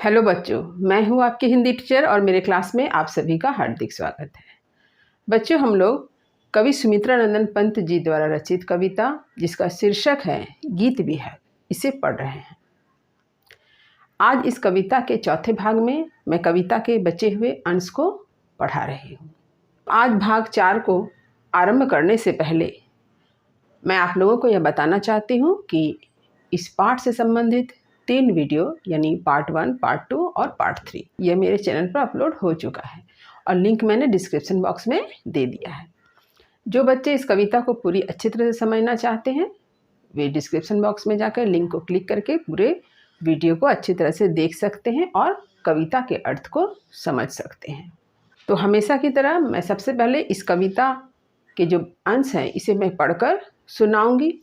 Hello बच्चों, मैं हूँ आपकी हिंदी टीचर और मेरे क्लास में आप सभी का हार्दिक स्वागत है। बच्चों, हम लोग कवि सुमित्रानंदन पंत जी द्वारा रचित कविता जिसका शीर्षक है गीत विहग, इसे पढ़ रहे हैं। आज इस कविता के चौथे भाग में मैं कविता के बचे हुए अंश को पढ़ा रही हूँ। आज भाग 4 को आरंभ करने से पहले मैं आप लोगों को यह बताना चाहती हूँ कि इस पाठ से संबंधित 3 वीडियो यानी पार्ट 1, पार्ट 2 और पार्ट 3 ये मेरे चैनल पर अपलोड हो चुका है और लिंक मैंने डिस्क्रिप्शन बॉक्स में दे दिया है। जो बच्चे इस कविता को पूरी अच्छी तरह से समझना चाहते हैं वे डिस्क्रिप्शन बॉक्स में जाकर लिंक को क्लिक करके पूरे वीडियो को अच्छी तरह से देख सकते हैं और कविता के अर्थ को समझ सकते हैं। तो हमेशा की तरह मैं सबसे पहले इस कविता के जो अंश हैं इसे मैं पढ़कर सुनाऊंगी,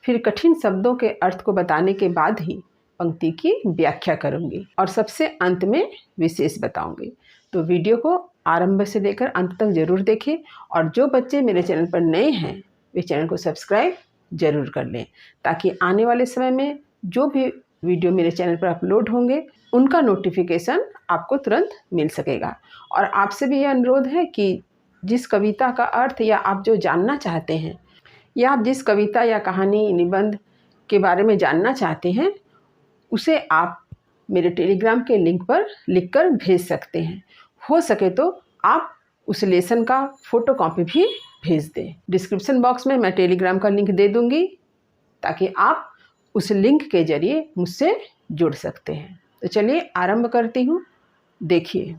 फिर कठिन शब्दों के अर्थ को बताने के बाद ही पंक्ति की व्याख्या करूंगी और सबसे अंत में विशेष बताऊंगी। तो वीडियो को आरंभ से लेकर अंत तक जरूर देखें और जो बच्चे मेरे चैनल पर नए हैं वे चैनल को सब्सक्राइब जरूर कर लें ताकि आने वाले समय में जो भी वीडियो मेरे चैनल पर अपलोड होंगे उनका नोटिफिकेशन आपको तुरंत मिल सकेगा। और आपसे भी यह अनुरोध है कि जिस कविता का अर्थ या आप जो जानना चाहते हैं या आप जिस कविता या कहानी निबंध के बारे में जानना चाहते हैं उसे आप मेरे टेलीग्राम के लिंक पर लिखकर भेज सकते हैं। हो सके तो आप उस लेसन का फ़ोटो कॉपी भी भेज दें। डिस्क्रिप्शन बॉक्स में मैं टेलीग्राम का लिंक दे दूंगी ताकि आप उस लिंक के जरिए मुझसे जुड़ सकते हैं। तो चलिए आरंभ करती हूँ। देखिए,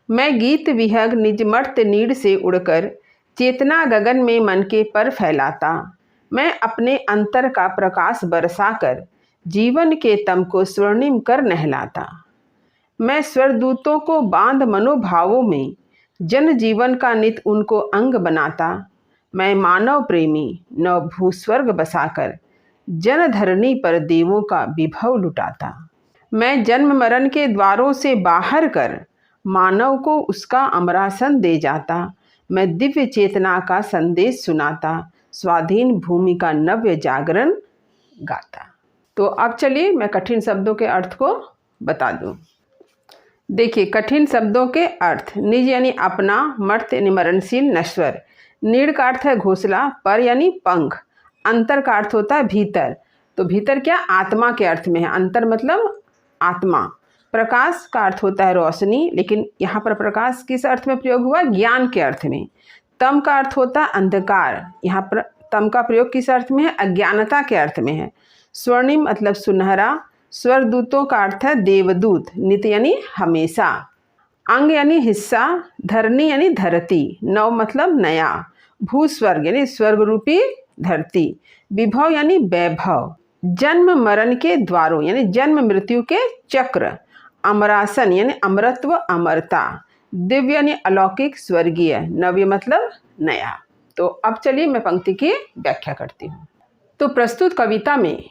मैं गीत विहग निज मर्त नीड़ से उड़कर चेतना गगन में मन के पर फैलाता, मैं अपने अंतर का प्रकाश बरसाकर जीवन के तम को स्वर्णिम कर नहलाता। मैं स्वरदूतों को बांध मनोभावों में जन जीवन का नित उनको अंग बनाता, मैं मानव प्रेमी नव भूस्वर्ग बसाकर जन धरणी पर देवों का विभव लुटाता। मैं जन्म मरण के द्वारों से बाहर कर मानव को उसका अमरासन दे जाता, मैं दिव्य चेतना का संदेश सुनाता, स्वाधीन भूमि का नव्य जागरण गाता। तो अब चलिए मैं कठिन शब्दों के अर्थ को बता दूं। देखिए, कठिन शब्दों के अर्थ। निज यानी अपना, मर्त यानी मरणशील नश्वर, नीड़ का अर्थ है घोंसला, पर यानी पंख, अंतर का अर्थ होता है भीतर। तो भीतर क्या? आत्मा के अर्थ में है। अंतर मतलब आत्मा। प्रकाश का अर्थ होता है रोशनी, लेकिन यहाँ पर प्रकाश किस अर्थ में प्रयोग हुआ? ज्ञान के अर्थ में। तम का अर्थ होता है अंधकार, यहाँ पर तम का प्रयोग किस अर्थ में है? अज्ञानता के अर्थ में है। स्वर्णिम मतलब सुनहरा, स्वरदूतों का अर्थ है देवदूत, नित यानी हमेशा, अंग यानी हिस्सा, धरणी यानी धरती, नव मतलब नया, भूस्वर्ग यानी स्वर्ग रूपी धरती, विभव यानी वैभव, जन्म मरण के द्वारों यानी जन्म मृत्यु के चक्र, अमरासन यानी अमरत्व अमरता, दिव्य यानी अलौकिक स्वर्गीय, नव्य मतलब नया। तो अब चलिए मैं पंक्ति की व्याख्या करती हूँ। तो प्रस्तुत कविता में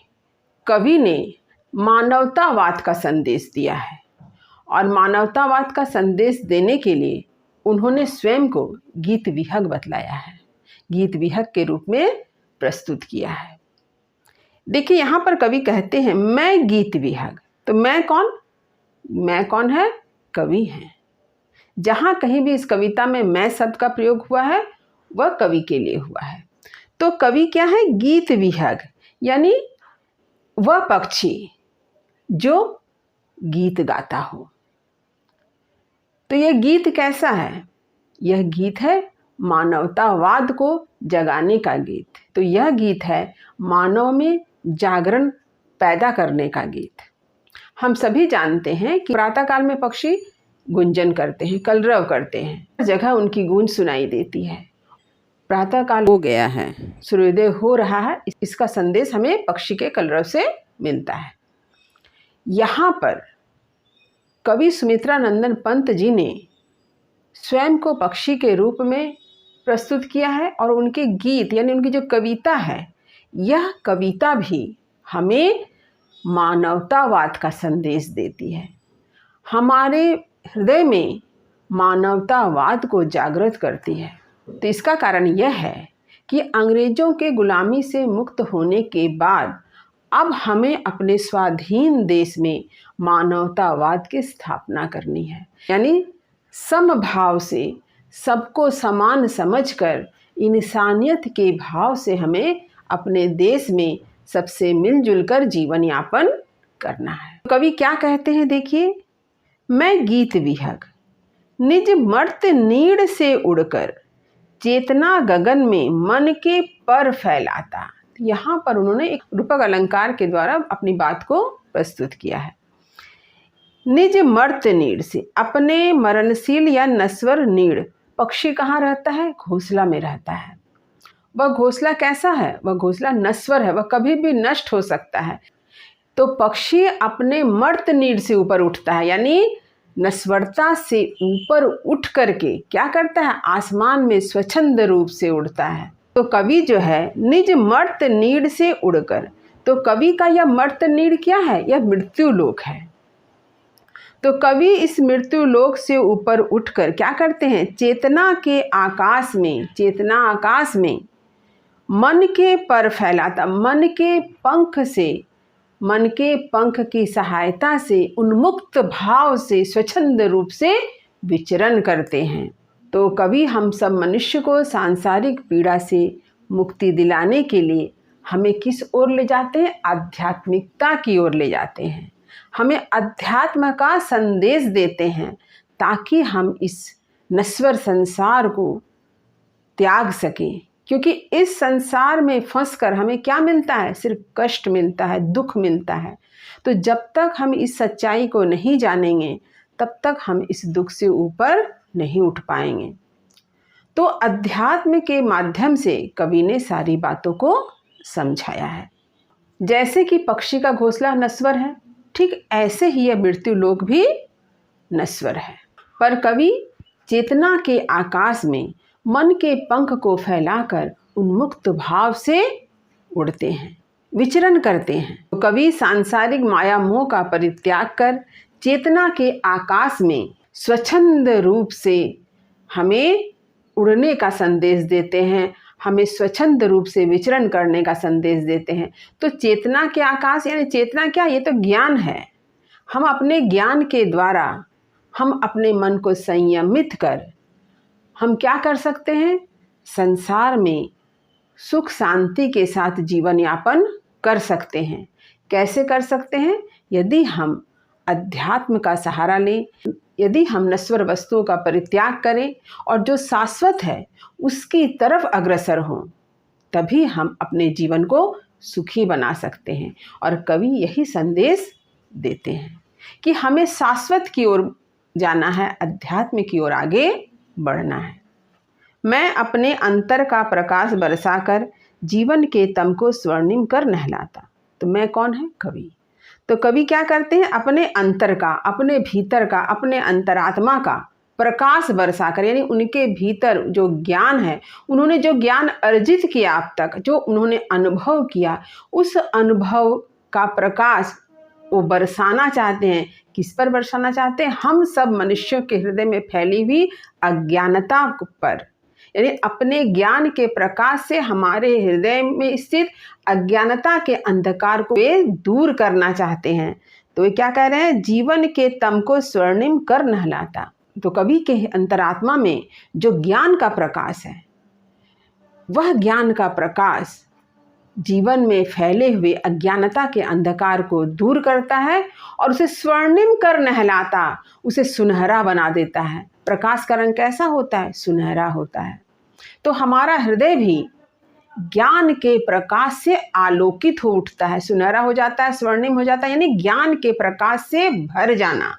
कवि ने मानवतावाद का संदेश दिया है और मानवतावाद का संदेश देने के लिए उन्होंने स्वयं को गीत विहग बतलाया है, गीत विहग के रूप में प्रस्तुत किया है। देखिए, यहाँ पर कवि कहते हैं मैं गीत विहग। तो मैं कौन? मैं कौन है? कवि हैं। जहाँ कहीं भी इस कविता में मैं शब्द का प्रयोग हुआ है वह कवि के लिए हुआ है। तो कवि क्या है? गीत विहग, यानी वह पक्षी जो गीत गाता हो। तो यह गीत कैसा है? यह गीत है मानवतावाद को जगाने का गीत। तो यह गीत है मानव में जागरण पैदा करने का गीत। हम सभी जानते हैं कि प्रातःकाल में पक्षी गुंजन करते हैं, कलरव करते हैं, हर जगह उनकी गूंज सुनाई देती है। प्रातःकाल हो गया है, सूर्योदय हो रहा है, इसका संदेश हमें पक्षी के कलरव से मिलता है। यहाँ पर कवि सुमित्रानंदन पंत जी ने स्वयं को पक्षी के रूप में प्रस्तुत किया है और उनके गीत यानी उनकी जो कविता है, यह कविता भी हमें मानवतावाद का संदेश देती है, हमारे हृदय में मानवतावाद को जागृत करती है। तो इसका कारण यह है कि अंग्रेजों के गुलामी से मुक्त होने के बाद अब हमें अपने स्वाधीन देश में मानवतावाद की स्थापना करनी है, यानी समभाव से सबको समान समझकर इंसानियत के भाव से हमें अपने देश में सबसे मिलजुल कर जीवन यापन करना है। कवि क्या कहते हैं, देखिए, मैं गीत विहग निज मर्त नीड़ से उड़कर चेतना गगन में मन के पर फैलाता। यहाँ पर उन्होंने एक रूपक अलंकार के द्वारा अपनी बात को प्रस्तुत किया है। निज मर्त नीड़ से, अपने मरणशील या नश्वर नीड़, पक्षी कहाँ रहता है? घोंसला में रहता है। वह घोंसला कैसा है? वह घोंसला नश्वर है, वह कभी भी नष्ट हो सकता है। तो पक्षी अपने मर्त नीड़ से ऊपर उठता है, यानी नश्वरता से ऊपर उठ करके क्या करता है? आसमान में स्वच्छंद रूप से उड़ता है। तो कवि जो है निज मर्त नीड़ से उड़कर, तो कवि का यह मर्त नीड़ क्या है? यह मृत्यु लोक है। तो कवि इस मृत्यु लोक से ऊपर उठकर क्या करते हैं? चेतना के आकाश में, चेतना आकाश में मन के पर फैलाता, मन के पंख से, मन के पंख की सहायता से उन्मुक्त भाव से स्वच्छंद रूप से विचरण करते हैं। तो कवि हम सब मनुष्य को सांसारिक पीड़ा से मुक्ति दिलाने के लिए हमें किस ओर ले जाते हैं? आध्यात्मिकता की ओर ले जाते हैं। हमें अध्यात्म का संदेश देते हैं ताकि हम इस नश्वर संसार को त्याग सकें, क्योंकि इस संसार में फंसकर हमें क्या मिलता है? सिर्फ कष्ट मिलता है, दुख मिलता है। तो जब तक हम इस सच्चाई को नहीं जानेंगे तब तक हम इस दुख से ऊपर नहीं उठ पाएंगे। तो अध्यात्म के माध्यम से कवि ने सारी बातों को समझाया है। जैसे कि पक्षी का घोंसला नश्वर है, ठीक ऐसे ही यह मृत्यु लोक भी नश्वर है। पर कवि चेतना के आकाश में मन के पंख को फैलाकर उन्मुक्त भाव से उड़ते हैं, विचरण करते हैं। तो कवि सांसारिक माया मोह का परित्याग कर चेतना के आकाश में स्वच्छंद रूप से हमें उड़ने का संदेश देते हैं, हमें स्वच्छंद रूप से विचरण करने का संदेश देते हैं। तो चेतना के आकाश यानी चेतना क्या? ये तो ज्ञान है। हम अपने ज्ञान के द्वारा हम अपने मन को संयमित कर हम क्या कर सकते हैं? संसार में सुख शांति के साथ जीवन यापन कर सकते हैं। कैसे कर सकते हैं? यदि हम अध्यात्म का सहारा लें, यदि हम नश्वर वस्तुओं का परित्याग करें और जो शाश्वत है उसकी तरफ अग्रसर हों, तभी हम अपने जीवन को सुखी बना सकते हैं। और कवि यही संदेश देते हैं कि हमें शाश्वत की ओर जाना है, अध्यात्म की ओर आगे बढ़ना है। मैं अपने अंतर का प्रकाश बरसाकर जीवन के तम को स्वर्णिम कर नहलाता। तो मैं कौन है? कवि। तो कवि क्या करते हैं? अपने अंतर का, अपने भीतर का, अपने अंतरात्मा का प्रकाश बरसाकर, यानी उनके भीतर जो ज्ञान है, उन्होंने जो ज्ञान अर्जित किया अब तक, जो उन्होंने अनुभव किया, उस अनुभव का प्रकाश वो बरसाना चाहते हैं। किस पर बरसाना चाहते हैं? हम सब मनुष्यों के हृदय में फैली हुई अज्ञानता पर, यानी अपने ज्ञान के प्रकाश से हमारे हृदय में स्थित अज्ञानता के अंधकार को वे दूर करना चाहते हैं। तो वे क्या कह रहे हैं? जीवन के तम को स्वर्णिम कर नहलाता। तो कवि के अंतरात्मा में जो ज्ञान का प्रकाश है, वह ज्ञान का प्रकाश जीवन में फैले हुए अज्ञानता के अंधकार को दूर करता है और उसे स्वर्णिम कर नहलाता, उसे सुनहरा बना देता है। प्रकाश का रंग कैसा होता है? सुनहरा होता है। तो हमारा हृदय भी ज्ञान के प्रकाश से आलोकित हो उठता है, सुनहरा हो जाता है, स्वर्णिम हो जाता है, यानी ज्ञान के प्रकाश से भर जाना।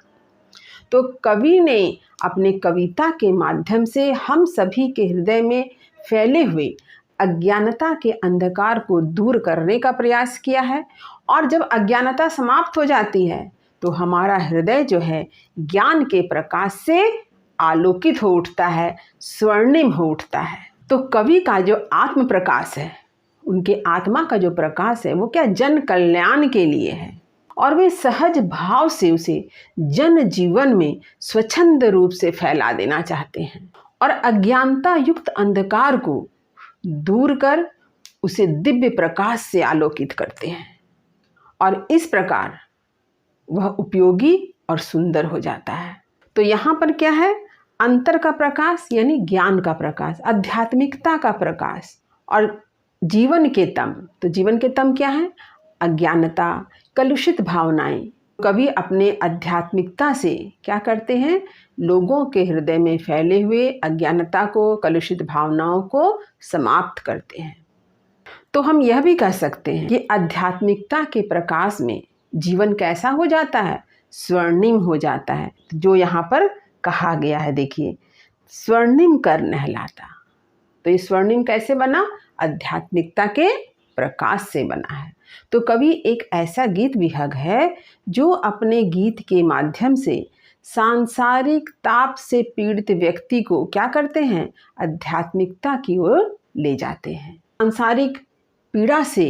तो कवि ने अपने कविता के माध्यम से हम सभी के हृदय में फैले हुए अज्ञानता के अंधकार को दूर करने का प्रयास किया है। और जब अज्ञानता समाप्त हो जाती है तो हमारा हृदय जो है ज्ञान के प्रकाश से आलोकित हो उठता है, स्वर्णिम हो उठता है। तो कवि का जो आत्म प्रकाश है, उनके आत्मा का जो प्रकाश है, वो क्या? जन कल्याण के लिए है। और वे सहज भाव से उसे जन जीवन में स्वच्छंद रूप से फैला देना चाहते हैं और अज्ञानता युक्त अंधकार को दूर कर उसे दिव्य प्रकाश से आलोकित करते हैं। और इस प्रकार वह उपयोगी और सुंदर हो जाता है। तो यहाँ पर क्या है, अंतर का प्रकाश यानी ज्ञान का प्रकाश, आध्यात्मिकता का प्रकाश और जीवन के तम। तो जीवन के तम क्या है, अज्ञानता, कलुषित भावनाएं। कवि अपने आध्यात्मिकता से क्या करते हैं, लोगों के हृदय में फैले हुए अज्ञानता को, कलुषित भावनाओं को समाप्त करते हैं। तो हम यह भी कह सकते हैं कि आध्यात्मिकता के प्रकाश में जीवन कैसा हो जाता है, स्वर्णिम हो जाता है। जो यहाँ पर कहा गया है, देखिए, स्वर्णिम कर नहलाता। तो ये स्वर्णिम कैसे बना, आध्यात्मिकता के प्रकाश से बना है। तो कवि एक ऐसा गीत विहग है जो अपने गीत के माध्यम से सांसारिक ताप से पीड़ित व्यक्ति को क्या करते हैं, आध्यात्मिकता की ओर ले जाते हैं। सांसारिक पीड़ा से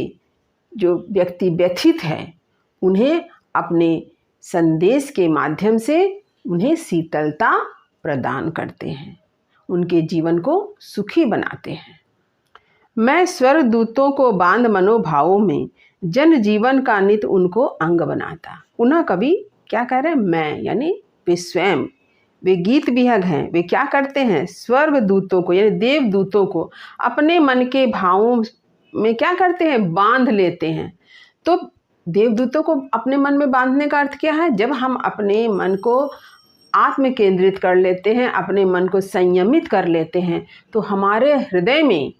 जो व्यक्ति व्यथित है, उन्हें अपने संदेश के माध्यम से उन्हें शीतलता प्रदान करते हैं, उनके जीवन को सुखी बनाते हैं। मैं स्वर्गदूतों को बांध मनोभावों में, जन जीवन का नित उनको अंग बनाता। पुनः कवि क्या कह रहे हैं, मैं यानी वे स्वयं, वे गीत विहग हैं, वे क्या करते हैं, स्वर्गदूतों को यानी देवदूतों को अपने मन के भावों में क्या करते हैं, बांध लेते हैं। तो देवदूतों को अपने मन में बांधने का अर्थ क्या है, जब हम अपने मन को आत्म केंद्रित कर लेते हैं, अपने मन को संयमित कर लेते हैं, तो हमारे हृदय में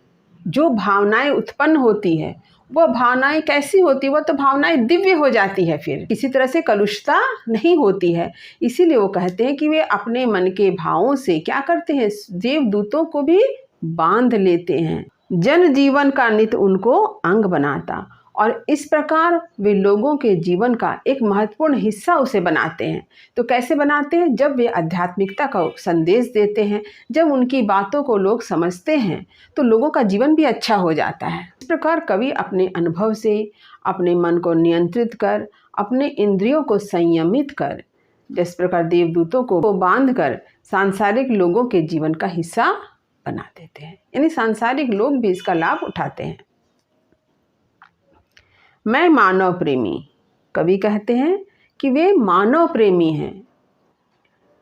जो भावनाएं उत्पन्न होती है, वह भावनाएं कैसी होती है, वह तो भावनाएं दिव्य हो जाती है, फिर किसी तरह से कलुषता नहीं होती है। इसीलिए वो कहते हैं कि वे अपने मन के भावों से क्या करते हैं, देवदूतों को भी बांध लेते हैं। जन जीवन का नित उनको अंग बनाता, और इस प्रकार वे लोगों के जीवन का एक महत्वपूर्ण हिस्सा उसे बनाते हैं। तो कैसे बनाते हैं, जब वे आध्यात्मिकता का संदेश देते हैं, जब उनकी बातों को लोग समझते हैं, तो लोगों का जीवन भी अच्छा हो जाता है। इस प्रकार कवि अपने अनुभव से अपने मन को नियंत्रित कर, अपने इंद्रियों को संयमित कर, जिस प्रकार देवदूतों को बांध कर सांसारिक लोगों के जीवन का हिस्सा बना देते हैं, यानी सांसारिक लोग भी इसका लाभ उठाते हैं। मैं मानव प्रेमी, कवि कहते हैं कि वे मानव प्रेमी हैं,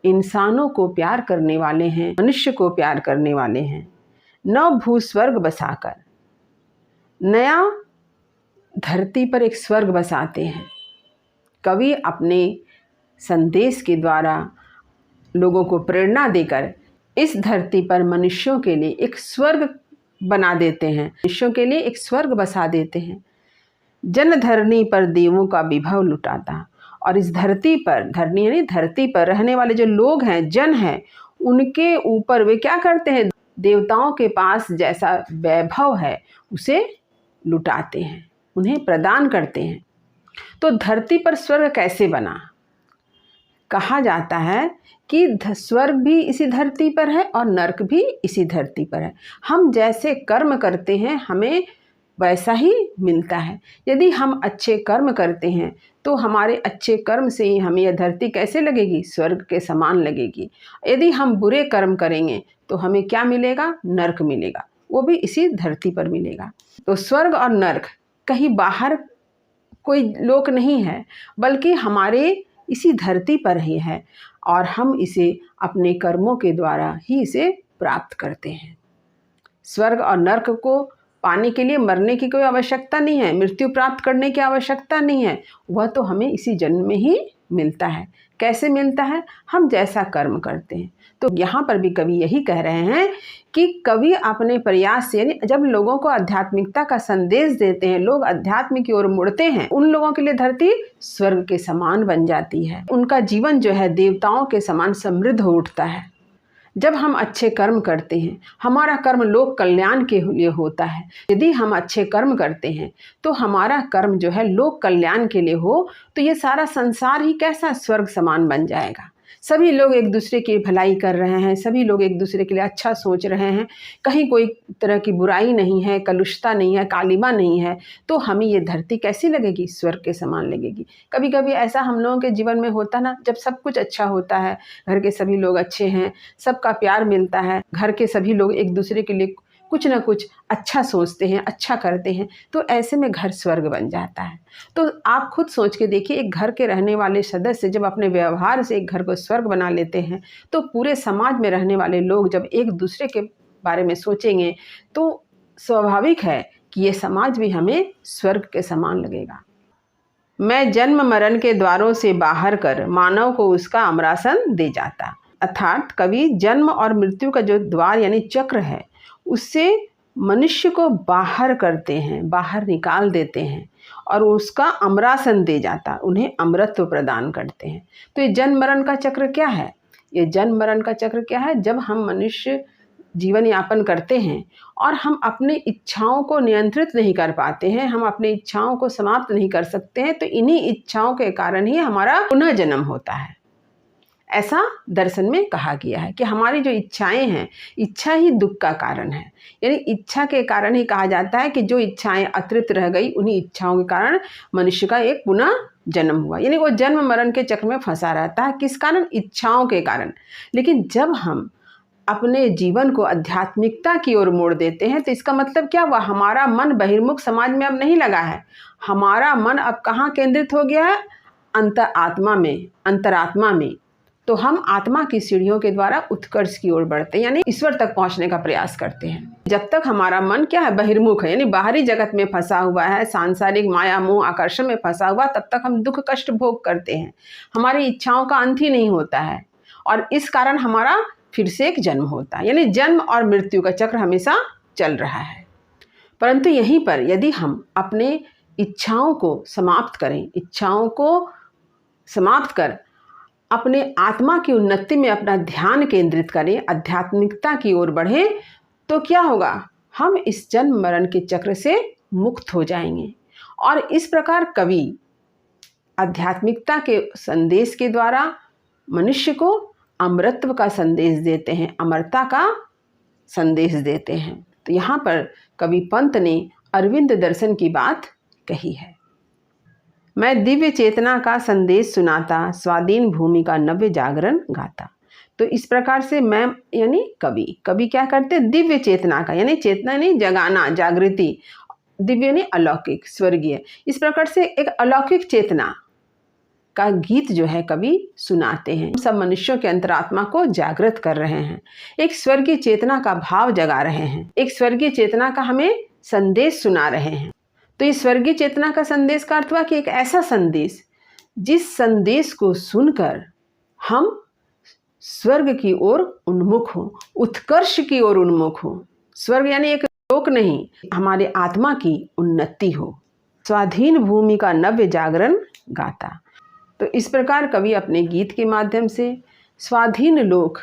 इंसानों को प्यार करने वाले हैं, मनुष्य को प्यार करने वाले हैं। नव भू स्वर्ग बसाकर, नया धरती पर एक स्वर्ग बसाते हैं। कवि अपने संदेश के द्वारा लोगों को प्रेरणा देकर इस धरती पर मनुष्यों के लिए एक स्वर्ग बना देते हैं, मनुष्यों के लिए एक स्वर्ग बसा देते हैं। जन धरनी पर देवों का विभव लुटाता, और इस धरती पर, धरनी यानी धरती पर रहने वाले जो लोग हैं, जन हैं, उनके ऊपर वे क्या करते हैं, देवताओं के पास जैसा वैभव है उसे लुटाते हैं, उन्हें प्रदान करते हैं। तो धरती पर स्वर्ग कैसे बना, कहा जाता है कि स्वर्ग भी इसी धरती पर है और नरक भी इसी धरती पर है। हम जैसे कर्म करते हैं हमें वैसा ही मिलता है। यदि हम अच्छे कर्म करते हैं तो हमारे अच्छे कर्म से ही हमें यह धरती कैसे लगेगी, स्वर्ग के समान लगेगी। यदि हम बुरे कर्म करेंगे तो हमें क्या मिलेगा, नरक मिलेगा, वो भी इसी धरती पर मिलेगा। तो स्वर्ग और नरक कहीं बाहर कोई लोक नहीं है, बल्कि हमारे इसी धरती पर ही है, और हम इसे अपने कर्मों के द्वारा ही इसे प्राप्त करते हैं। स्वर्ग और नरक को पाने के लिए मरने की कोई आवश्यकता नहीं है, मृत्यु प्राप्त करने की आवश्यकता नहीं है, वह तो हमें इसी जन्म में ही मिलता है। कैसे मिलता है, हम जैसा कर्म करते हैं। तो यहाँ पर भी कवि यही कह रहे हैं कि कवि अपने प्रयास से, यानी जब लोगों को आध्यात्मिकता का संदेश देते हैं, लोग अध्यात्म की ओर मुड़ते हैं, उन लोगों के लिए धरती स्वर्ग के समान बन जाती है। उनका जीवन जो है देवताओं के समान समृद्ध हो उठता है। जब हम अच्छे कर्म करते हैं, हमारा कर्म लोक कल्याण के लिए होता है। यदि हम अच्छे कर्म करते हैं तो हमारा कर्म जो है लोक कल्याण के लिए हो, तो ये सारा संसार ही कैसा स्वर्ग समान बन जाएगा। सभी लोग एक दूसरे की भलाई कर रहे हैं, सभी लोग एक दूसरे के लिए अच्छा सोच रहे हैं, कहीं कोई तरह की बुराई नहीं है, कलुषता नहीं है, कालिमा नहीं है, तो हमें ये धरती कैसी लगेगी, स्वर्ग के समान लगेगी। कभी कभी ऐसा हम लोगों के जीवन में होता ना, जब सब कुछ अच्छा होता है, घर के सभी लोग अच्छे हैं, सबका प्यार मिलता है, घर के सभी लोग एक दूसरे के लिए कुछ ना कुछ अच्छा सोचते हैं, अच्छा करते हैं, तो ऐसे में घर स्वर्ग बन जाता है। तो आप खुद सोच के देखिए, एक घर के रहने वाले सदस्य जब अपने व्यवहार से एक घर को स्वर्ग बना लेते हैं, तो पूरे समाज में रहने वाले लोग जब एक दूसरे के बारे में सोचेंगे तो स्वाभाविक है कि ये समाज भी हमें स्वर्ग के समान लगेगा। मैं जन्म मरण के द्वारों से बाहर कर मानव को उसका अमरासन दे जाता। अर्थात कवि जन्म और मृत्यु का जो द्वार यानी चक्र है, उससे मनुष्य को बाहर करते हैं, बाहर निकाल देते हैं और उसका अमरासन दे जाता, उन्हें अमरत्व प्रदान करते हैं। तो ये जन्म मरण का चक्र क्या है? ये जन्म मरण का चक्र क्या है? जब हम मनुष्य जीवन यापन करते हैं और हम अपनी इच्छाओं को नियंत्रित नहीं कर पाते हैं, हम अपनी इच्छाओं को समाप्त नहीं कर सकते हैं, तो इन्हीं इच्छाओं के कारण ही हमारा पुनः जन्म होता है। ऐसा दर्शन में कहा गया है कि हमारी जो इच्छाएं हैं, इच्छा ही दुख का कारण है। यानी इच्छा के कारण ही कहा जाता है कि जो इच्छाएं अतृप्त रह गई, उन्हीं इच्छाओं के कारण मनुष्य का एक पुनः जन्म हुआ। यानी वो जन्म मरण के चक्र में फंसा रहता है। किस कारण? इच्छाओं के कारण। लेकिन जब हम अपने जीवन को आध्यात्मिकता की ओर मोड़ देते हैं, तो इसका मतलब क्या हुआ? हमारा मन बहिर्मुख समाज में अब नहीं लगा है, हमारा मन अब कहाँ केंद्रित हो गया है? अंतरात्मा में। तो हम आत्मा की सीढ़ियों के द्वारा उत्कर्ष की ओर बढ़ते हैं, यानी ईश्वर तक पहुंचने का प्रयास करते हैं। जब तक हमारा मन क्या है? बहिर्मुख है, यानी बाहरी जगत में फंसा हुआ है, सांसारिक माया मोह आकर्षण में फंसा हुआ, तब तक हम दुख कष्ट भोग करते हैं, हमारी इच्छाओं का अंत ही नहीं होता है और इस कारण हमारा फिर से एक जन्म होता है। यानी जन्म और मृत्यु का चक्र हमेशा चल रहा है। परंतु यहीं पर यदि हम अपने इच्छाओं को समाप्त करें, इच्छाओं को समाप्त कर अपने आत्मा की उन्नति में अपना ध्यान केंद्रित करें, आध्यात्मिकता की ओर बढ़ें, तो क्या होगा? हम इस जन्म मरण के चक्र से मुक्त हो जाएंगे। और इस प्रकार कवि आध्यात्मिकता के संदेश के द्वारा मनुष्य को अमरत्व का संदेश देते हैं, अमरता का संदेश देते हैं। तो यहाँ पर कवि पंत ने अरविंद दर्शन की बात कही है। मैं दिव्य चेतना का संदेश सुनाता, स्वाधीन भूमि का नव्य जागरण गाता। तो इस प्रकार से मैं यानी कवि क्या करते? दिव्य चेतना का, यानी चेतना यानी जगाना, जागृति, दिव्य यानी अलौकिक, स्वर्गीय, इस प्रकार से एक अलौकिक चेतना का गीत जो है कवि सुनाते हैं। सब मनुष्यों के अंतरात्मा को जागृत कर रहे हैं, एक स्वर्गीय चेतना का भाव जगा रहे हैं, एक स्वर्गीय चेतना का हमें संदेश सुना रहे हैं। तो इस स्वर्गीय चेतना का संदेश का अर्थ हुआ कि एक ऐसा संदेश जिस संदेश को सुनकर हम स्वर्ग की ओर उन्मुख हो, उत्कर्ष की ओर उन्मुख हो। स्वर्ग यानी एक लोक नहीं, हमारे आत्मा की उन्नति हो। स्वाधीन भूमि का नव्य जागरण गाता। तो इस प्रकार कवि अपने गीत के माध्यम से स्वाधीन लोक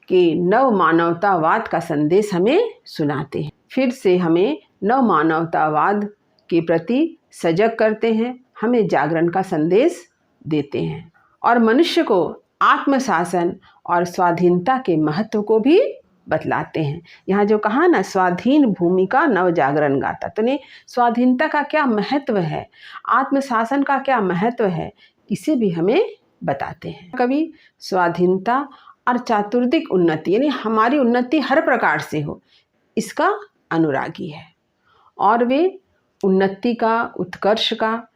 के नव मानवतावाद का संदेश हमें सुनाते हैं। फिर से हमें नव मानवतावाद के प्रति सजग करते हैं, हमें जागरण का संदेश देते हैं और मनुष्य को आत्मशासन और स्वाधीनता के महत्व को भी बतलाते हैं। यहाँ जो कहा ना, स्वाधीन भूमि का नव जागरण गाता, तो नहीं, स्वाधीनता का क्या महत्व है, आत्मशासन का क्या महत्व है, इसे भी हमें बताते हैं। कवि स्वाधीनता और चातुर्दिक उन्नति यानी हमारी उन्नति हर प्रकार से हो, इसका अनुरागी है और वे उन्नति का, उत्कर्ष का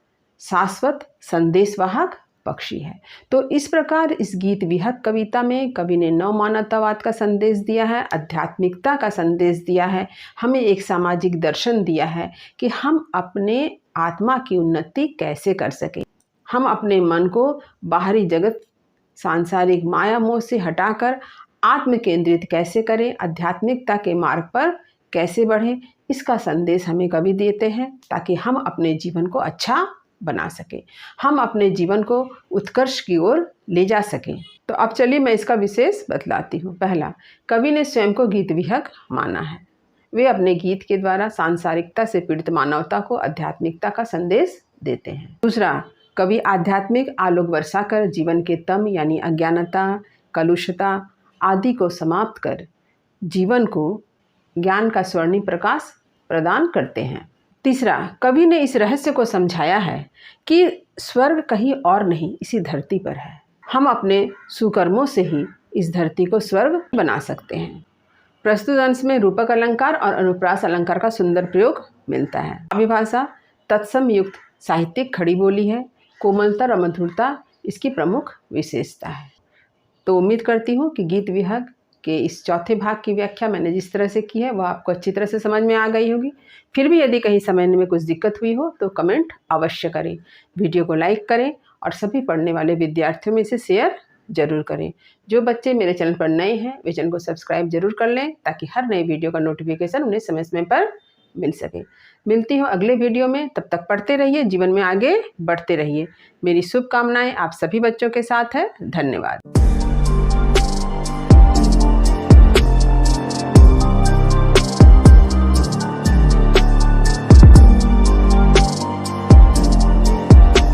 शाश्वत संदेशवाहक पक्षी है। तो इस प्रकार इस गीत विहक कविता में कवि ने नव मानवतावाद का संदेश दिया है, आध्यात्मिकता का संदेश दिया है, हमें एक सामाजिक दर्शन दिया है कि हम अपने आत्मा की उन्नति कैसे कर सकें, हम अपने मन को बाहरी जगत, सांसारिक माया मोह से हटाकर आत्म केंद्रित कैसे करें, आध्यात्मिकता के मार्ग पर कैसे बढ़ें, इसका संदेश हमें कवि देते हैं ताकि हम अपने जीवन को अच्छा बना सकें, हम अपने जीवन को उत्कर्ष की ओर ले जा सकें। तो अब चलिए मैं इसका विशेष बतलाती हूँ। पहला, कवि ने स्वयं को गीत विहक माना है। वे अपने गीत के द्वारा सांसारिकता से पीड़ित मानवता को आध्यात्मिकता का संदेश देते हैं। दूसरा, कवि आध्यात्मिक आलोक वर्षा कर जीवन के तम यानी अज्ञानता, कलुषता आदि को समाप्त कर जीवन को ज्ञान का स्वर्णिम प्रकाश प्रदान करते हैं। तीसरा, कवि ने इस रहस्य को समझाया है कि स्वर्ग कहीं और नहीं, इसी धरती पर है। हम अपने सुकर्मों से ही इस धरती को स्वर्ग बना सकते हैं। प्रस्तुत अंश में रूपक अलंकार और अनुप्रास अलंकार का सुंदर प्रयोग मिलता है। अभिभाषा तत्सम युक्त साहित्यिक खड़ी बोली है। कोमलता और मधुरता इसकी प्रमुख विशेषता है। तो उम्मीद करती हूँ कि गीत विहग के इस चौथे भाग की व्याख्या मैंने जिस तरह से की है वह आपको अच्छी तरह से समझ में आ गई होगी। फिर भी यदि कहीं समझने में कुछ दिक्कत हुई हो तो कमेंट अवश्य करें, वीडियो को लाइक करें और सभी पढ़ने वाले विद्यार्थियों में इसे शेयर जरूर करें। जो बच्चे मेरे चैनल पर नए हैं वे चैनल को सब्सक्राइब जरूर कर लें ताकि हर नई वीडियो का नोटिफिकेशन उन्हें समय समय पर मिल सके। मिलती हूँ अगले वीडियो में, तब तक पढ़ते रहिए, जीवन में आगे बढ़ते रहिए। मेरी शुभकामनाएं आप सभी बच्चों के साथ है। धन्यवाद।